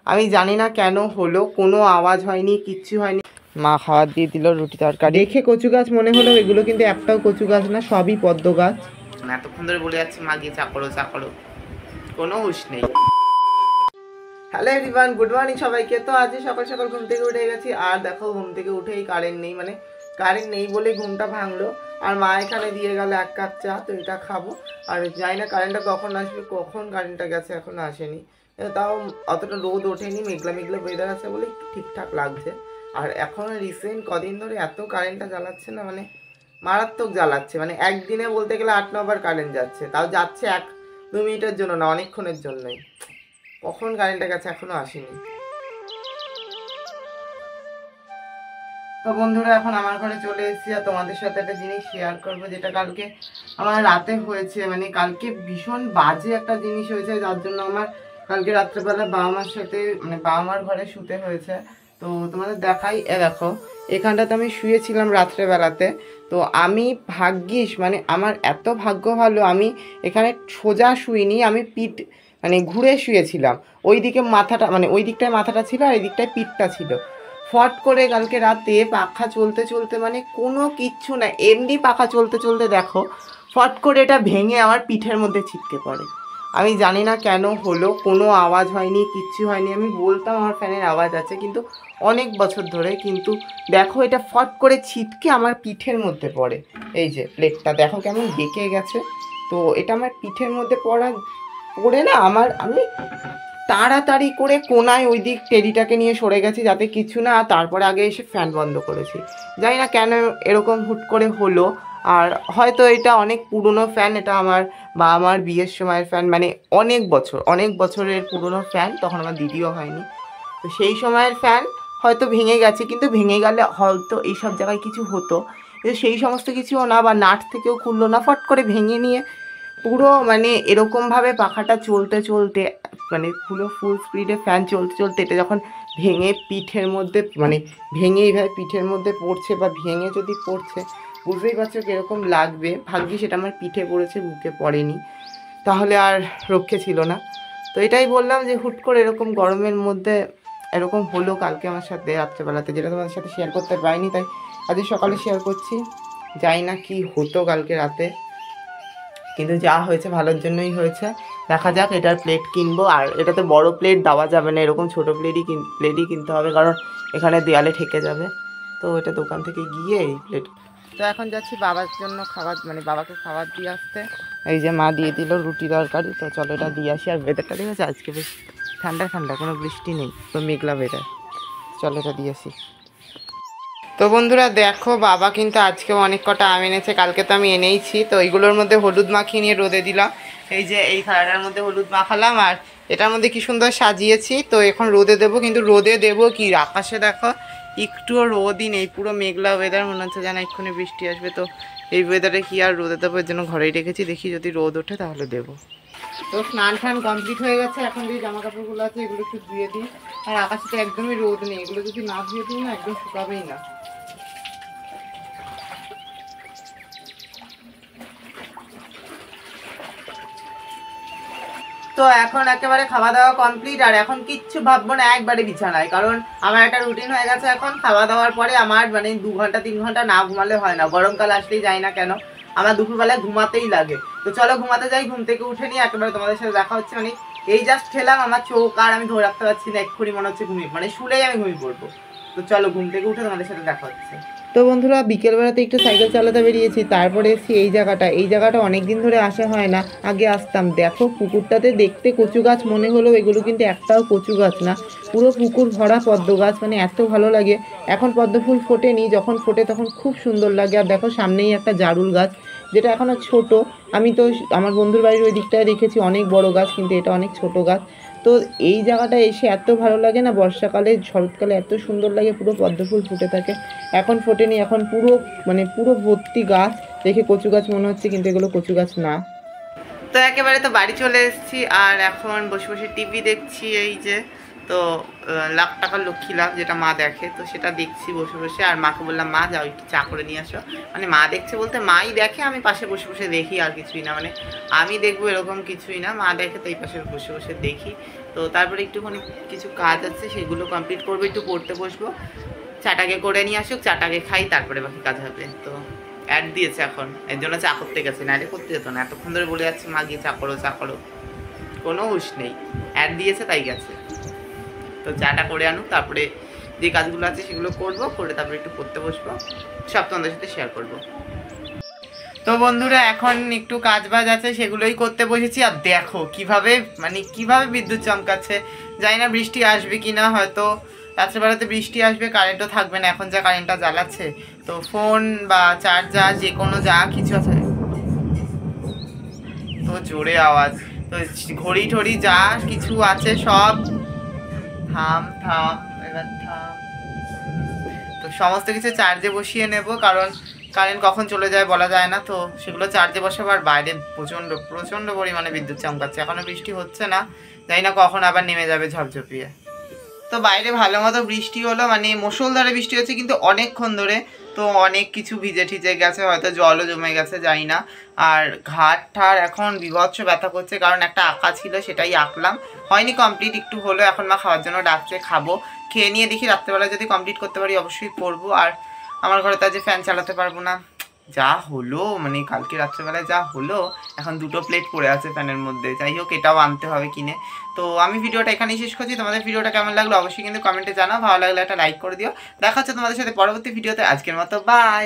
আমি জানি না কেন হলো, কোনো আওয়াজ হয়নি, কিচ্ছু হয়নি। মা খাবার দিয়ে দিল রুটি তরকারি। দেখে কচু গাছ মনে হলো, এগুলো কিন্তু একটাও কচু গাছ না, সবই পদ্ম গাছ। এতক্ষণ ধরে বলে যাচ্ছে মা গিয়ে চা করো চা করো, কোনো হুঁশ নেই। হ্যালো এভরিওয়ান, গুড মর্নিং সবাইকে। তো আজ সকাল সকাল ঘুম থেকে উঠে গেছি, আর দেখো ঘুম থেকে উঠেই কারেন্ট নেই, মানে কারেন্ট নেই বলে ঘুমটা ভাঙলো। আর মা এখানে দিয়ে গেল 1 কাপ চা, তো এটা খাবো। আর জানি না কারেন্টটা কখন আসবে, কখন কারেন্টটা গেছে এখনো আসেনি। তাও অতটা রোদ ওঠেনি, মেঘলা মেঘলা ওয়েদার আছে বলে একটু ঠিকঠাক লাগছে। আর এখন রিসেন্ট কদিন ধরে এত কারেন্টটা জ্বালাচ্ছে না, মানে মারাত্মক জ্বালাচ্ছে। মানে একদিনে বলতে গেলে 8-9 বার কারেন্ট যাচ্ছে, তাও যাচ্ছে 1-2 মিনিটের জন্য না, অনেকক্ষণের জন্যই। কখন কারেন্টটা গেছে এখনো আসেনি। তো বন্ধুরা এখন আমার ঘরে চলে এসেছি, আর তোমাদের সাথে একটা জিনিস শেয়ার করবো, যেটা কালকে আমার রাতে হয়েছে। মানে কালকে ভীষণ বাজে একটা জিনিস হয়েছে, যার জন্য আমার কালকে রাত্রেবেলা বাবা মার সাথে, মানে বাবা মার ঘরে শুতে হয়েছে। তো তোমাদের দেখাই, দেখো এখানটাতে আমি শুয়েছিলাম রাত্রেবেলাতে। তো আমি ভাগ্যিস, মানে আমার এত ভাগ্য ভালো, আমি এখানে সোজা শুইনি, আমি পিঠ মানে ঘুরে শুয়েছিলাম। ওই দিকে মাথাটা, মানে ওই দিকটায় মাথাটা ছিল আর এই দিকটায় পিঠটা ছিল। ফট করে কালকে রাতে পাখা চলতে চলতে, মানে কোনো কিচ্ছু না, এমনি পাখা চলতে চলতে দেখো ফট করে এটা ভেঙে আমার পিঠের মধ্যে ছিটকে পড়ে। আমি জানি না কেন হলো, কোনো আওয়াজ হয়নি, কিচ্ছু হয়নি। আমি বলতাম আমার ফ্যানের আওয়াজ আছে, কিন্তু অনেক বছর ধরে, কিন্তু দেখো এটা ফট করে ছিটকে আমার পিঠের মধ্যে পড়ে। এই যে প্লেটটা দেখো কেমন বেঁকে গেছে। তো এটা আমার পিঠের মধ্যে পড়ে না, আমি তাড়াতাড়ি করে কোনায় ওই দিক টেডিটাকে নিয়ে সরে গেছি যাতে কিছু না, তারপরে আগে এসে ফ্যান বন্ধ করেছি। জানি না কেন এরকম হুট করে হলো। আর হয়তো এটা অনেক পুরনো ফ্যান, এটা আমার বিয়ের সময়ের ফ্যান, মানে অনেক বছরের পুরনো ফ্যান, তখন আমার দিদিও হয়নি। তো সেই সময়ের ফ্যান হয়তো ভেঙে গেছে, কিন্তু ভেঙে গেলে হয়তো এইসব জায়গায় কিছু হতো, কিন্তু সেই সমস্ত কিছুও না, বা নাট থেকেও খুললো না, ফট করে ভেঙে নিয়ে পুরো, মানে এরকমভাবে পাখাটা চলতে চলতে, মানে পুরো ফুল স্পিডে ফ্যান চলতে চলতে এটা যখন ভেঙে পিঠের মধ্যে, মানে ভেঙে এইভাবে পিঠের মধ্যে পড়ছে, বা ভেঙে যদি পড়ছে বুঝতেই পারছো কীরকম লাগবে। ভাগ্যিস সেটা আমার পিঠে পড়েছে, বুকে পড়েনি, তাহলে আর রক্ষে ছিল না। তো এটাই বললাম যে হুট করে এরকম গরমের মধ্যে এরকম হলো কালকে আমার সাথে রাত্রেবেলাতে, যেটা তোমাদের সাথে শেয়ার করতে পারিনি, তাই আজকে সকালে শেয়ার করছি। জানি না কি হতো কালকে রাতে, কিন্তু যা হয়েছে ভালোর জন্যই হয়েছে। দেখা যাক, এটার প্লেট কিনবো। আর এটাতে বড় প্লেট দেওয়া যাবে না, এরকম ছোটো প্লেটই কিনতে হবে, কারণ এখানে দেয়ালে ঠেকে যাবে। তো এটা দোকান থেকে গিয়ে এই প্লেট। তো এখন যাচ্ছি বাবার জন্য খাবার, মানে বাবাকে খাবার দিয়ে আসতে। এই যে মা দিয়ে দিল রুটি তরকারি, তো চলো এটা দিয়ে আসি। আর ওয়েদারটা দেখেছে আজকে বেশ ঠান্ডা ঠান্ডা, কোনো বৃষ্টি নেই, তো মেঘলা ওয়েদার। চলো এটা দিয়ে আসি। তো বন্ধুরা দেখো, বাবা কিন্তু আজকেও অনেক কটা আম এনেছে, কালকে তো আমি এনেইছি। তো এইগুলোর মধ্যে হলুদ মাখিয়ে নিয়ে রোদে দিলাম। এই যে এই থালাটার মধ্যে হলুদ মাখালাম, আর এটার মধ্যে কি সুন্দর সাজিয়েছি। তো এখন রোদে দেবো, কিন্তু রোদে দেবো কি, আকাশে দেখো একটুও রোদই নেই, পুরো মেঘলা ওয়েদার, মনে হচ্ছে যেন এক্ষুনি বৃষ্টি আসবে। তো এই ওয়েদারে কি আর রোদে দেবো, এর জন্য ঘরেই রেখেছি, দেখি যদি রোদ ওঠে তাহলে দেবো। তো স্নান টান কমপ্লিট হয়ে গেছে, এখন যে জামা কাপড়গুলো আছে এগুলো একটু ধুয়ে দিই। আর আকাশে তো একদমই রোদ নেই, এগুলো যদি না ধুয়ে দিই না একদম শুকাবেই না। তো এখন একেবারে খাওয়া দাওয়া কমপ্লিট, আর এখন কিচ্ছু ভাববো না, একবারে বিছানায়। কারণ আমার একটা রুটিন হয়ে গেছে, এখন খাওয়া দাওয়ার পরে আমার মানে 2 ঘন্টা 3 ঘন্টা না ঘুমালে হয় না। গরমকাল আসলেই যাই না কেন আমার দুপুরবেলায় ঘুমাতেই লাগে। তো চলো ঘুমাতে যাই, ঘুম থেকে উঠে নিয়ে একেবারে তোমাদের সাথে দেখা হচ্ছে। মানে এই জাস্ট খেলাম, আমার চোখ আর আমি ধরে রাখতে পারছি না, এক্ষুনি মনে হচ্ছে ঘুমিয়ে, মানে শুলেই আমি ঘুমিয়ে পড়বো। তো চলো ঘুম থেকে উঠে তোমাদের সাথে দেখা হচ্ছে। তো বন্ধুরা বিকেলবেলাতে একটু সাইকেল চালাতে বেরিয়েছি, তারপরে এসেছি এই জায়গাটা অনেক দিন ধরে আসা হয় না, আগে আসতাম। দেখো পুকুরটাতে দেখতে কচু গাছ মনে হলো, এগুলো কিন্তু একটাও কচু গাছ না, পুরো পুকুর ভরা পদ্ম গাছ, মানে এত ভালো লাগে। এখন পদ্ম ফুল ফোটেনি, যখন ফোটে তখন খুব সুন্দর লাগে। আর দেখো সামনেই একটা জারুল গাছ, যেটা এখনও ছোট। আমি তো আমার বন্ধুর বাড়ির ওই দিকটায় দেখেছি অনেক বড় গাছ, কিন্তু এটা অনেক ছোট গাছ। তো এই জায়গাটা এসে এত ভালো লাগে না, বর্ষাকালে শরৎকালে এত সুন্দর লাগে, পুরো পদ্ম ফুল ফুটে থাকে। এখন ফোটেনি, এখন পুরো মানে পুরো ভর্তি গাছ, দেখে কচু গাছ মনে হচ্ছে, কিন্তু এগুলো কচু গাছ না। তো একেবারে তো বাড়ি চলে এসেছি, আর এখন বসে বসে টিভি দেখছি। এই যে তো লাখ টাকার লক্ষ্মী লাভ, যেটা মা দেখে, তো সেটা দেখছি বসে বসে। আর মাকে বললাম মা যাও একটু চা করে নিয়ে আসো। মানে মা দেখছে বলতে মাই দেখে, আমি পাশে বসে বসে দেখি, আর কিছুই না। মানে আমি দেখবো এরকম কিছুই না, মা দেখে তো এই পাশে বসে বসে দেখি। তো তো তারপরে একটুখানি কিছু কাজ আছে, সেগুলো কমপ্লিট করবো, একটু পড়তে বসবো। চাটাকে করে নিয়ে আসুক, চাটাকে খাই, তারপরে বাকি কাজ হবে। তো অ্যাড দিয়েছে এখন, এর জন্য চা করতে গেছে, না করতে যেত না। এতক্ষণ ধরে বলে যাচ্ছে মা গিয়ে চা করো চা করো, কোনো হুঁশ নেই। অ্যাড দিয়েছে তাই গেছে। তো চাটা করে আনুক, তারপরে যে কাজগুলো আছে সেগুলো করবো, করে তারপরে একটু পড়তে বসবো, সব তোমাদের সাথে শেয়ার করবো। তো বন্ধুরা এখন একটু কাজ বাজ আছে, সেগুলোই করতে বসেছি। আর দেখো কিভাবে কিভাবে বিদ্যুৎ চমকাচ্ছে। জানি না বৃষ্টি আসবে কিনা, হয়তো রাত্রেবেলাতে বৃষ্টি আসবে, কারেন্টও থাকবে না এখন যা কারেন্টটা জ্বালাচ্ছে। তো ফোন বা চার্জার যে কোনো যা কিছু আছে, তো জোরে আওয়াজ, তো ঘড়ি ঠড়ি যা কিছু আছে সব থাম থাম, এবার থাম। তো সমস্ত কিছু চার্জে বসিয়ে নেব, কারণ কারেন্ট কখন চলে যায় বলা যায় না। তো সেগুলো চার্জে বসাবো। আর বাইরে প্রচণ্ড প্রচণ্ড পরিমাণে বিদ্যুৎ চমকাচ্ছে, এখনও বৃষ্টি হচ্ছে না, জানি না কখন আবার নেমে যাবে ঝপঝপিয়ে। তো বাইরে ভালো মতো বৃষ্টি হলো, মুষলধারে বৃষ্টি হচ্ছে কিন্তু অনেকক্ষণ ধরে। তো অনেক কিছু ভিজে ঠিজে গেছে, হয়তো জলও জমে গেছে, জানি না। আর ঘাট ঠার এখন বিভৎস ব্যথা করছে, কারণ একটা আঁকা ছিল সেটাই আঁকলাম, হয়নি কমপ্লিট, একটু হলো। এখন মা খাওয়ার জন্য ডাকছে, খাবো, খেয়ে নিয়ে দেখি রাত্রেবেলা যদি কমপ্লিট করতে পারি অবশ্যই করবো। আর আমার ঘরে তো আজ ফ্যান চালাতে পারবো না, যা হলো কালকে রাত্রেবেলায় যা হলো। এখন 2টো প্লেট পড়ে আছে ফ্যানের মধ্যে, যাই হোক এটাও আনতে হবে কিনে। তো আমি ভিডিওটা এখানেই শেষ করছি। তোমাদের ভিডিওটা কেমন লাগলো অবশ্যই কিন্তু কমেন্টে জানাও, ভালো লাগলে একটা লাইক করে দিও। দেখা হচ্ছে তোমাদের সাথে পরবর্তী ভিডিওতে। আজকের মতো বাই।